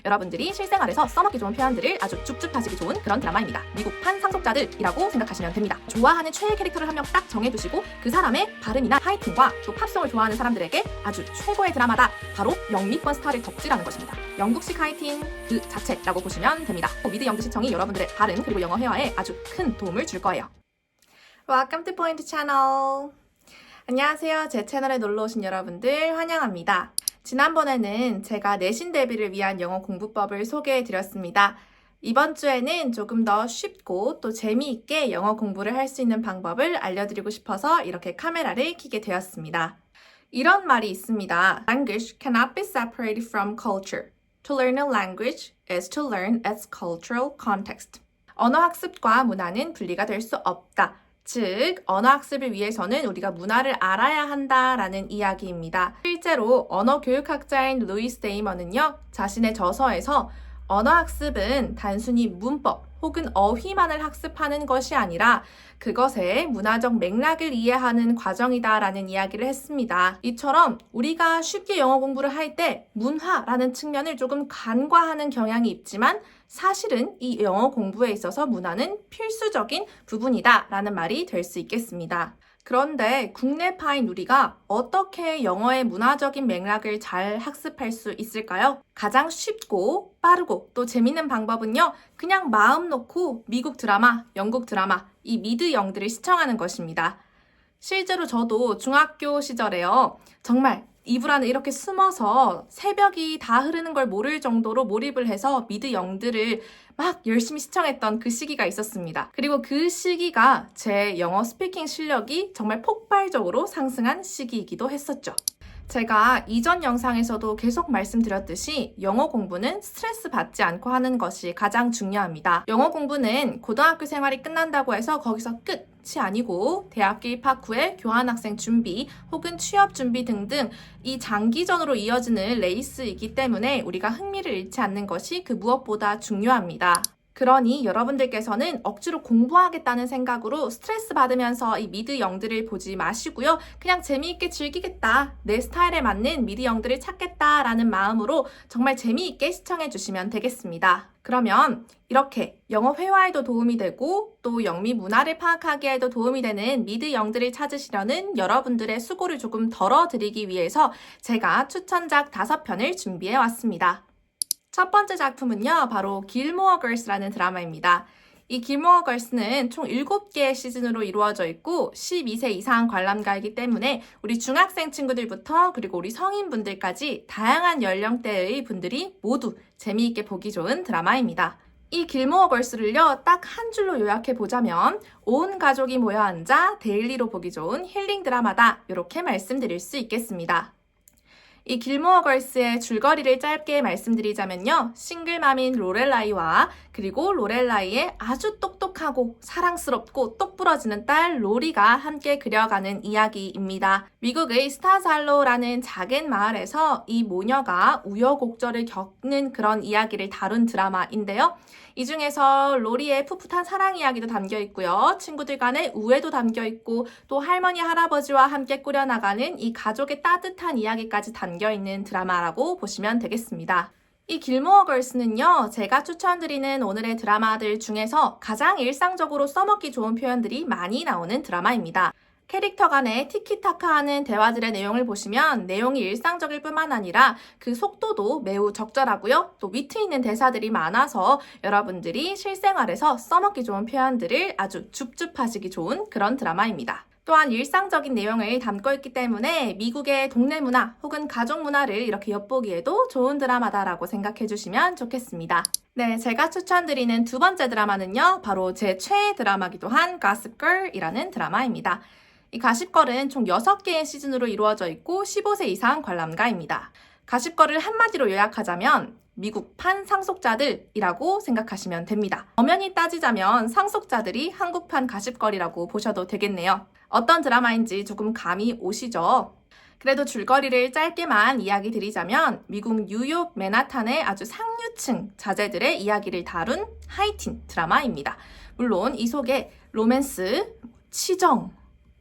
여러분들이 실생활에서 써먹기 좋은 표현들을 아주 줍줍하시기 좋은 그런 드라마입니다. 미국판 상속자들이라고 생각하시면 됩니다. 좋아하는 최애 캐릭터를 한 명 딱 정해두시고 그 사람의 발음이나 하이틴과 또 팝송을 좋아하는 사람들에게 아주 최고의 드라마다. 바로 영미권 스타를 덕질하는 것입니다. 영국식 하이틴 그 자체라고 보시면 됩니다. 미드 영드 시청이 여러분들의 발음 그리고 영어 회화에 아주 큰 도움을 줄 거예요. Welcome to Point Channel. 안녕하세요. 제 채널에 놀러오신 여러분들 환영합니다. 지난번에는 제가 내신 대비를 위한 영어 공부법을 소개해드렸습니다. 이번 주에는 조금 더 쉽고 또 재미있게 영어 공부를 할 수 있는 방법을 알려드리고 싶어서 이렇게 카메라를 켜게 되었습니다. 이런 말이 있습니다. Language cannot be separated from culture. To learn a language is to learn its cultural context. 언어 학습과 문화는 분리가 될 수 없다. 즉, 언어 학습을 위해서는 우리가 문화를 알아야 한다라는 이야기입니다. 실제로 언어 교육학자인 루이스 데이먼은요, 자신의 저서에서 언어 학습은 단순히 문법 혹은 어휘만을 학습하는 것이 아니라 그것의 문화적 맥락을 이해하는 과정이다라는 이야기를 했습니다. 이처럼 우리가 쉽게 영어 공부를 할 때 문화라는 측면을 조금 간과하는 경향이 있지만 사실은 이 영어 공부에 있어서 문화는 필수적인 부분이다라는 말이 될 수 있겠습니다. 그런데 국내파인 우리가 어떻게 영어의 문화적인 맥락을 잘 학습할 수 있을까요? 가장 쉽고 빠르고 또 재밌는 방법은요, 그냥 마음 놓고 미국 드라마, 영국 드라마, 이 미드 영들을 시청하는 것입니다. 실제로 저도 중학교 시절에요, 정말 이불 안에 이렇게 숨어서 새벽이 다 흐르는 걸 모를 정도로 몰입을 해서 미드 영들을 막 열심히 시청했던 그 시기가 있었습니다. 그리고 그 시기가 제 영어 스피킹 실력이 정말 폭발적으로 상승한 시기이기도 했었죠. 제가 이전 영상에서도 계속 말씀드렸듯이 영어 공부는 스트레스 받지 않고 하는 것이 가장 중요합니다. 영어 공부는 고등학교 생활이 끝난다고 해서 거기서 끝이 아니고 대학교 입학 후에 교환학생 준비 혹은 취업 준비 등등 이 장기전으로 이어지는 레이스이기 때문에 우리가 흥미를 잃지 않는 것이 그 무엇보다 중요합니다. 그러니 여러분들께서는 억지로 공부하겠다는 생각으로 스트레스 받으면서 이 미드 영들을 보지 마시고요. 그냥 재미있게 즐기겠다, 내 스타일에 맞는 미드 영들을 찾겠다라는 마음으로 정말 재미있게 시청해 주시면 되겠습니다. 그러면 이렇게 영어 회화에도 도움이 되고 또 영미 문화를 파악하기에도 도움이 되는 미드 영들을 찾으시려는 여러분들의 수고를 조금 덜어드리기 위해서 제가 추천작 5편을 준비해 왔습니다. 첫 번째 작품은요, 바로 길모어 걸스라는 드라마입니다. 이 길모어 걸스는 총 7개의 시즌으로 이루어져 있고 12세 이상 관람가이기 때문에 우리 중학생 친구들부터 그리고 우리 성인분들까지 다양한 연령대의 분들이 모두 재미있게 보기 좋은 드라마입니다. 이 길모어 걸스를요, 딱 한 줄로 요약해 보자면 온 가족이 모여 앉아 데일리로 보기 좋은 힐링 드라마다, 이렇게 말씀드릴 수 있겠습니다. 이 길모어 걸스의 줄거리를 짧게 말씀드리자면요, 싱글맘인 로렐라이와 그리고 로렐라이의 아주 똑똑하고 사랑스럽고 똑부러지는 딸 로리가 함께 그려가는 이야기입니다. 미국의 스타살로라는 작은 마을에서 이 모녀가 우여곡절을 겪는 그런 이야기를 다룬 드라마인데요. 이 중에서 로리의 풋풋한 사랑 이야기도 담겨 있고요. 친구들 간의 우애도 담겨 있고 또 할머니, 할아버지와 함께 꾸려나가는 이 가족의 따뜻한 이야기까지 담겨 있는 드라마라고 보시면 되겠습니다. 이 길모어 걸스는요, 제가 추천드리는 오늘의 드라마들 중에서 가장 일상적으로 써먹기 좋은 표현들이 많이 나오는 드라마입니다. 캐릭터 간의 티키타카하는 대화들의 내용을 보시면 내용이 일상적일 뿐만 아니라 그 속도도 매우 적절하고요. 또 위트 있는 대사들이 많아서 여러분들이 실생활에서 써먹기 좋은 표현들을 아주 줍줍하시기 좋은 그런 드라마입니다. 또한 일상적인 내용을 담고 있기 때문에 미국의 동네 문화 혹은 가족 문화를 이렇게 엿보기에도 좋은 드라마다라고 생각해 주시면 좋겠습니다. 네, 제가 추천드리는 두 번째 드라마는요, 바로 제 최애 드라마기도 한 Gossip Girl이라는 드라마입니다. 이 가십걸은 총 6개의 시즌으로 이루어져 있고 15세 이상 관람가입니다. 가십걸을 한마디로 요약하자면 미국판 상속자들이라고 생각하시면 됩니다. 엄연히 따지자면 상속자들이 한국판 가십걸이라고 보셔도 되겠네요. 어떤 드라마인지 조금 감이 오시죠? 그래도 줄거리를 짧게만 이야기 드리자면 미국 뉴욕 맨하탄의 아주 상류층 자제들의 이야기를 다룬 하이틴 드라마입니다. 물론 이 속에 로맨스, 치정,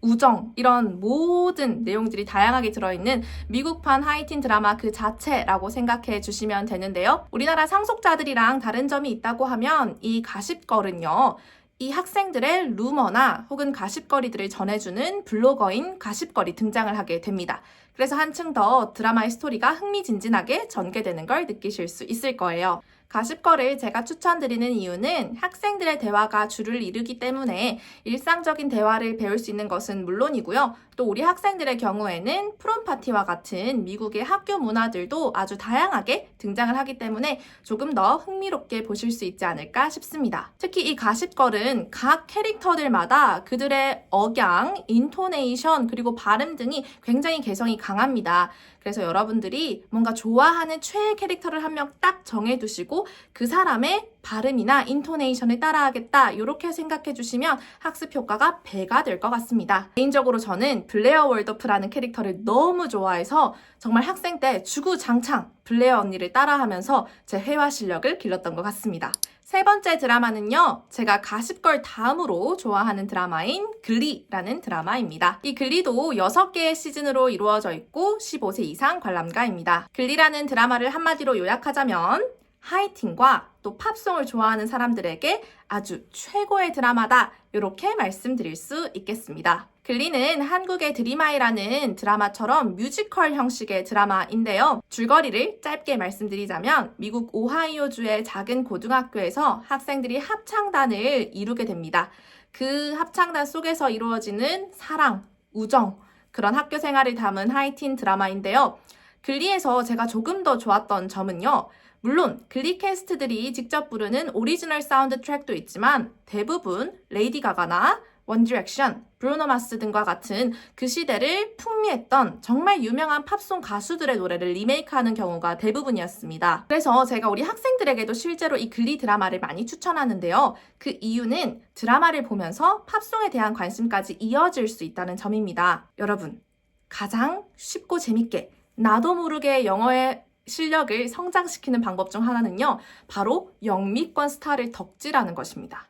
우정, 이런 모든 내용들이 다양하게 들어있는 미국판 하이틴 드라마 그 자체라고 생각해 주시면 되는데요. 우리나라 상속자들이랑 다른 점이 있다고 하면 이 가십걸은요, 이 학생들의 루머나 혹은 가십거리들을 전해주는 블로거인 가십걸이 등장을 하게 됩니다. 그래서 한층 더 드라마의 스토리가 흥미진진하게 전개되는 걸 느끼실 수 있을 거예요. 가십걸을 제가 추천드리는 이유는 학생들의 대화가 주를 이루기 때문에 일상적인 대화를 배울 수 있는 것은 물론이고요. 또 우리 학생들의 경우에는 프롬파티와 같은 미국의 학교 문화들도 아주 다양하게 등장을 하기 때문에 조금 더 흥미롭게 보실 수 있지 않을까 싶습니다. 특히 이 가십걸은 각 캐릭터들마다 그들의 억양, 인토네이션, 그리고 발음 등이 굉장히 개성이 강합니다. 그래서 여러분들이 뭔가 좋아하는 최애 캐릭터를 한 명 딱 정해두시고 그 사람의 발음이나 인토네이션을 따라하겠다, 이렇게 생각해 주시면 학습 효과가 배가 될 것 같습니다. 개인적으로 저는 블레어 월더프라는 캐릭터를 너무 좋아해서 정말 학생 때 주구장창 블레어 언니를 따라하면서 제 회화 실력을 길렀던 것 같습니다. 세 번째 드라마는요, 제가 가십걸 다음으로 좋아하는 드라마인 글리라는 드라마입니다. 이 글리도 6개의 시즌으로 이루어져 있고 15세 이상 관람가입니다. 글리라는 드라마를 한마디로 요약하자면 하이틴과 또 팝송을 좋아하는 사람들에게 아주 최고의 드라마다, 이렇게 말씀드릴 수 있겠습니다. 글리는 한국의 드림아이라는 드라마처럼 뮤지컬 형식의 드라마인데요. 줄거리를 짧게 말씀드리자면 미국 오하이오주의 작은 고등학교에서 학생들이 합창단을 이루게 됩니다. 그 합창단 속에서 이루어지는 사랑, 우정, 그런 학교 생활을 담은 하이틴 드라마인데요. 글리에서 제가 조금 더 좋았던 점은요, 물론 글리 캐스트들이 직접 부르는 오리지널 사운드 트랙도 있지만 대부분 레이디 가가나 원 디렉션, 브루노 마스 등과 같은 그 시대를 풍미했던 정말 유명한 팝송 가수들의 노래를 리메이크하는 경우가 대부분이었습니다. 그래서 제가 우리 학생들에게도 실제로 이 글리 드라마를 많이 추천하는데요. 그 이유는 드라마를 보면서 팝송에 대한 관심까지 이어질 수 있다는 점입니다. 여러분, 가장 쉽고 재밌게 나도 모르게 영어의 실력을 성장시키는 방법 중 하나는요, 바로 영미권 스타를 덕질하는 것입니다.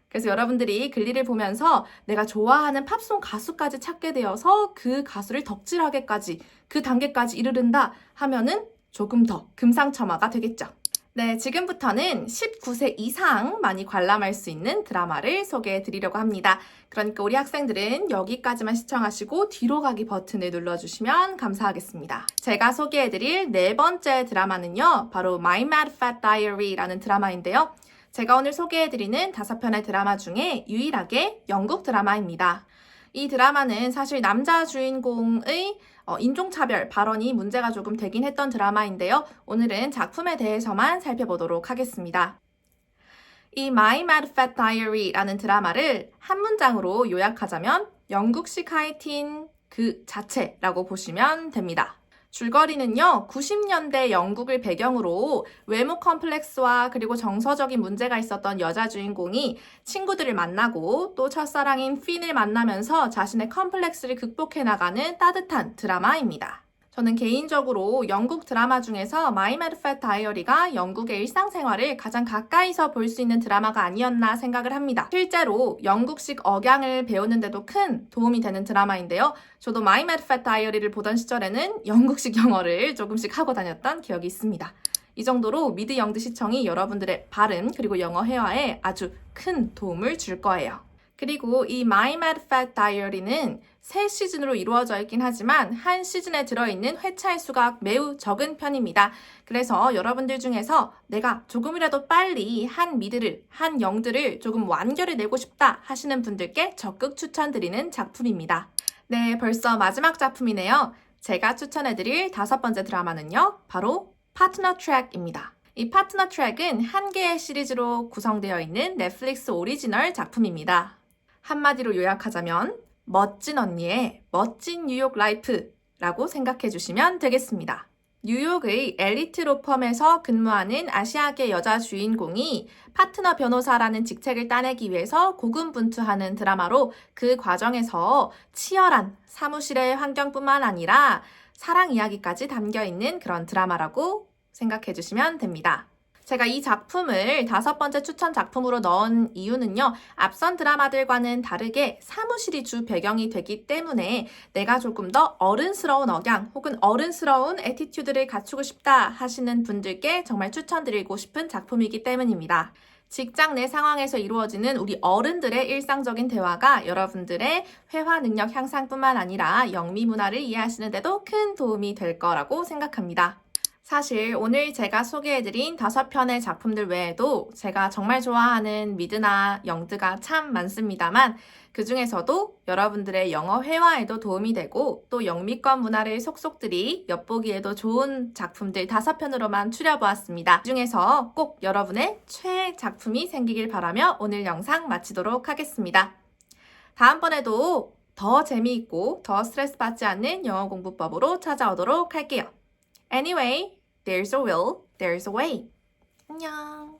그래서 여러분들이 글리를 보면서 내가 좋아하는 팝송 가수까지 찾게 되어서 그 가수를 덕질하게까지, 그 단계까지 이르른다 하면은 조금 더 금상첨화가 되겠죠. 네, 지금부터는 19세 이상 많이 관람할 수 있는 드라마를 소개해 드리려고 합니다. 그러니까 우리 학생들은 여기까지만 시청하시고 뒤로 가기 버튼을 눌러주시면 감사하겠습니다. 제가 소개해 드릴 네 번째 드라마는요, 바로 My Mad Fat Diary라는 드라마인데요. 제가 오늘 소개해 드리는 5편의 드라마 중에 유일하게 영국 드라마입니다. 이 드라마는 사실 남자 주인공의 인종차별 발언이 문제가 조금 되긴 했던 드라마인데요. 오늘은 작품에 대해서만 살펴보도록 하겠습니다. 이 My Mad Fat Diary라는 드라마를 한 문장으로 요약하자면 영국식 하이틴 그 자체라고 보시면 됩니다. 줄거리는요, 90년대 영국을 배경으로 외모 컴플렉스와 그리고 정서적인 문제가 있었던 여자 주인공이 친구들을 만나고 또 첫사랑인 핀을 만나면서 자신의 컴플렉스를 극복해 나가는 따뜻한 드라마입니다. 저는 개인적으로 영국 드라마 중에서 My Mad Fat Diary가 영국의 일상생활을 가장 가까이서 볼 수 있는 드라마가 아니었나 생각을 합니다. 실제로 영국식 억양을 배우는데도 큰 도움이 되는 드라마인데요. 저도 My Mad Fat Diary를 보던 시절에는 영국식 영어를 조금씩 하고 다녔던 기억이 있습니다. 이 정도로 미드 영드 시청이 여러분들의 발음 그리고 영어 회화에 아주 큰 도움을 줄 거예요. 그리고 이 My Mad Fat Diary는 3시즌으로 이루어져 있긴 하지만 한 시즌에 들어있는 회차의 수가 매우 적은 편입니다. 그래서 여러분들 중에서 내가 조금이라도 빨리 한 미드를, 한 영드를 조금 완결을 내고 싶다 하시는 분들께 적극 추천드리는 작품입니다. 네, 벌써 마지막 작품이네요. 제가 추천해드릴 5번째 드라마는요, 바로 파트너 트랙입니다. 이 파트너 트랙은 한 개의 시리즈로 구성되어 있는 넷플릭스 오리지널 작품입니다. 한마디로 요약하자면 멋진 언니의 멋진 뉴욕 라이프라고 생각해 주시면 되겠습니다. 뉴욕의 엘리트 로펌에서 근무하는 아시아계 여자 주인공이 파트너 변호사라는 직책을 따내기 위해서 고군분투하는 드라마로 그 과정에서 치열한 사무실의 환경뿐만 아니라 사랑 이야기까지 담겨 있는 그런 드라마라고 생각해 주시면 됩니다. 제가 이 작품을 5번째 추천 작품으로 넣은 이유는요. 앞선 드라마들과는 다르게 사무실이 주 배경이 되기 때문에 내가 조금 더 어른스러운 억양 혹은 어른스러운 애티튜드를 갖추고 싶다 하시는 분들께 정말 추천드리고 싶은 작품이기 때문입니다. 직장 내 상황에서 이루어지는 우리 어른들의 일상적인 대화가 여러분들의 회화 능력 향상뿐만 아니라 영미 문화를 이해하시는 데도 큰 도움이 될 거라고 생각합니다. 사실 오늘 제가 소개해드린 5편의 작품들 외에도 제가 정말 좋아하는 미드나 영드가 참 많습니다만 그 중에서도 여러분들의 영어 회화에도 도움이 되고 또 영미권 문화를 속속들이 엿보기에도 좋은 작품들 5편으로만 추려보았습니다. 그 중에서 꼭 여러분의 최애 작품이 생기길 바라며 오늘 영상 마치도록 하겠습니다. 다음번에도 더 재미있고 더 스트레스 받지 않는 영어 공부법으로 찾아오도록 할게요. Anyway, there's a will, there's a way. 안녕.